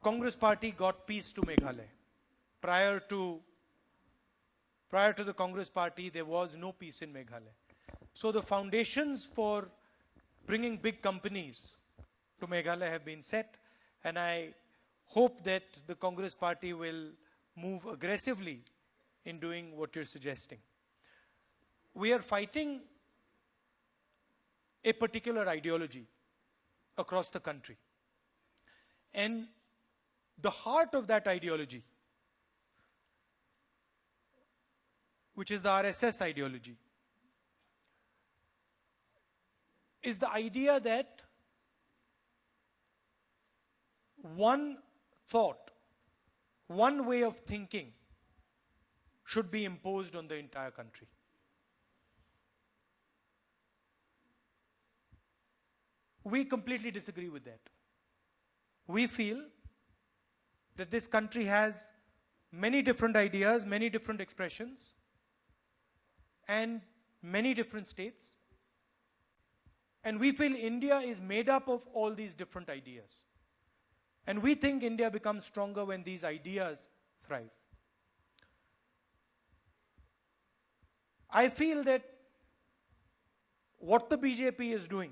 Congress party got peace to Meghalaya. Prior to the Congress party, there was no peace in Meghalaya. So the foundations for bringing big companies to Meghalaya have been set, and I hope that the Congress party will move aggressively in doing what you're suggesting. We are fighting a particular ideology across the country. And the heart of that ideology, which is the RSS ideology, is the idea that one thought, one way of thinking should be imposed on the entire country. We completely disagree with that. We feel that this country has many different ideas, many different expressions, and many different states. And we feel India is made up of all these different ideas. And we think India becomes stronger when these ideas thrive. I feel that what the BJP is doing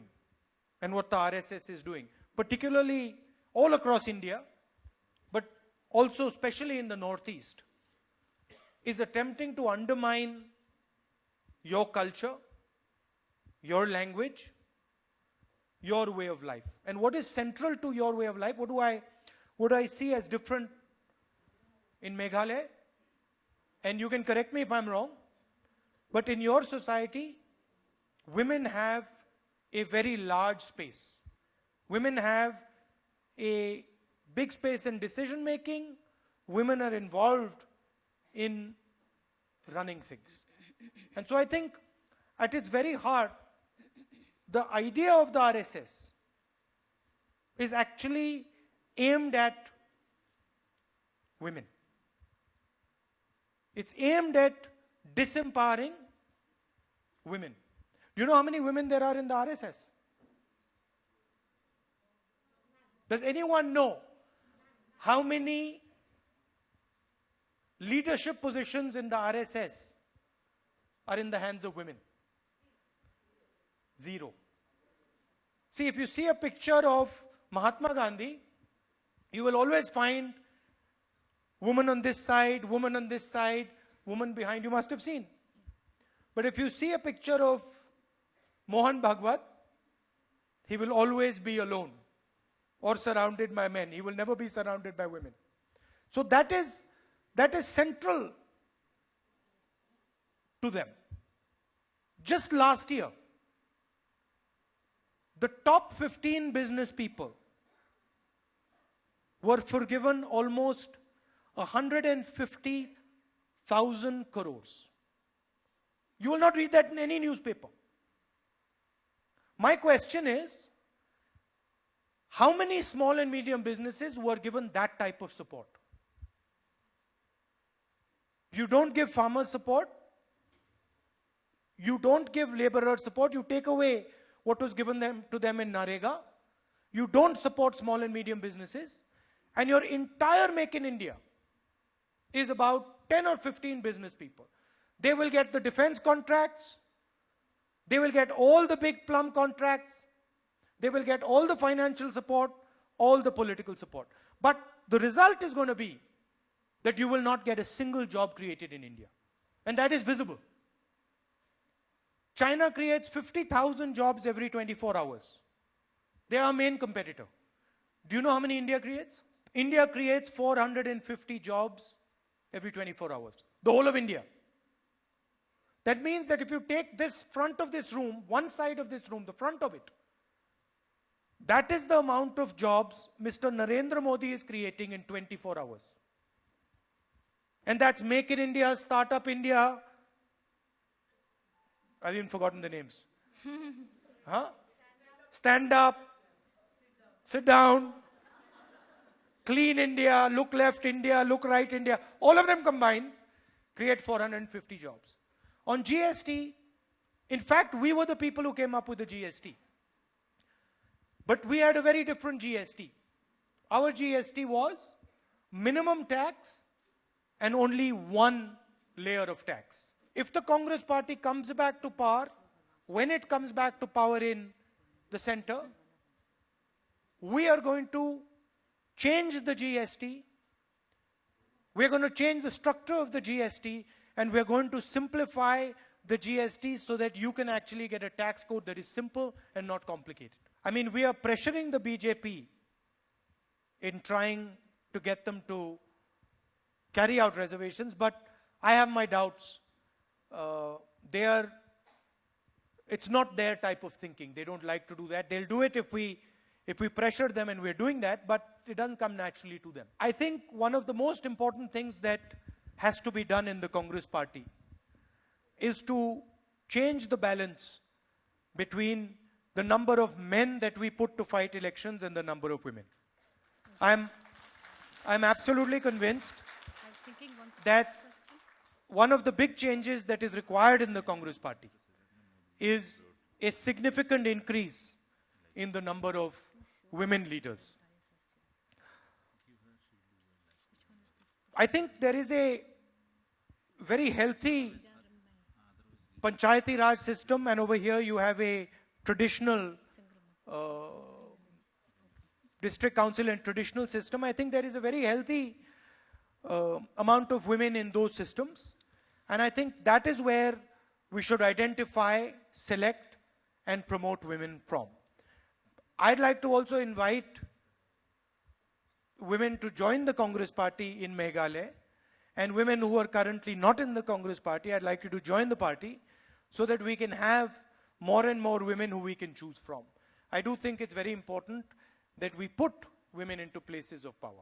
and what the RSS is doing, particularly all across India, but also especially in the Northeast, is attempting to undermine your culture, your language, your way of life. And what is central to your way of life, what do I see as different in Meghalaya? And you can correct me if I'm wrong, but in your society, women have a very large space. Women have a big space in decision making. Women are involved in running things. And so I think at its very heart, the idea of the RSS is actually aimed at women. It's aimed at disempowering women. Do you know how many women there are in the RSS? Does anyone know how many leadership positions in the RSS are in the hands of women? 0. See, if you see a picture of Mahatma Gandhi, you will always find woman on this side, woman on this side, woman behind. You must have seen. But if you see a picture of Mohan Bhagwat, he will always be alone or surrounded by men. He will never be surrounded by women. So that is central to them. Just last year, the top 15 business people were forgiven almost 150,000 crores. You will not read that in any newspaper. My question is, how many small and medium businesses were given that type of support? You don't give farmers support. You don't give laborers support. You take away what was given to them in Narega. You don't support small and medium businesses. And your entire Make in India is about 10 or 15 business people. They will get the defense contracts. They will get all the big plum contracts. They will get all the financial support, all the political support. But the result is going to be that you will not get a single job created in India. And that is visible. China creates 50,000 jobs every 24 hours. They are our main competitor. Do you know how many India creates? India creates 450 jobs every 24 hours. The whole of India. That means that if you take this front of this room, one side of this room, the front of it, that is the amount of jobs Mr. Narendra Modi is creating in 24 hours. And that's Make in India, Startup India. I've even forgotten the names. Huh? Stand up, sit down, Clean India, Look Left India, Look Right India. All of them combined create 450 jobs. On GST, in fact, we were the people who came up with the GST. But we had a very different GST. our GST was minimum tax and only one layer of tax. If the Congress party comes back to power, when it comes back to power in the center, we are going to change the GST. We're going to change the structure of the GST, and we're going to simplify the GST so that you can actually get a tax code that is simple and not complicated. I mean, we are pressuring the BJP in trying to get them to carry out reservations, but I have my doubts. It's not their type of thinking. They don't like to do that. They'll do it if we pressure them, and we're doing that, but it doesn't come naturally to them. I think one of the most important things that has to be done in the Congress party is to change the balance between the number of men that we put to fight elections and the number of women. I'm absolutely convinced that one of the big changes that is required in the Congress party is a significant increase in the number of women leaders. I think there is a very healthy Panchayati Raj system, and over here you have a traditional district council and traditional system. I think there is a very healthy amount of women in those systems, and I think that is where we should identify, select, and promote women from. I'd like to also invite women to join the Congress party in Meghalaya, and women who are currently not in the Congress party, I'd like you to join the party so that we can have more and more women who we can choose from. I do think it's very important that we put women into places of power.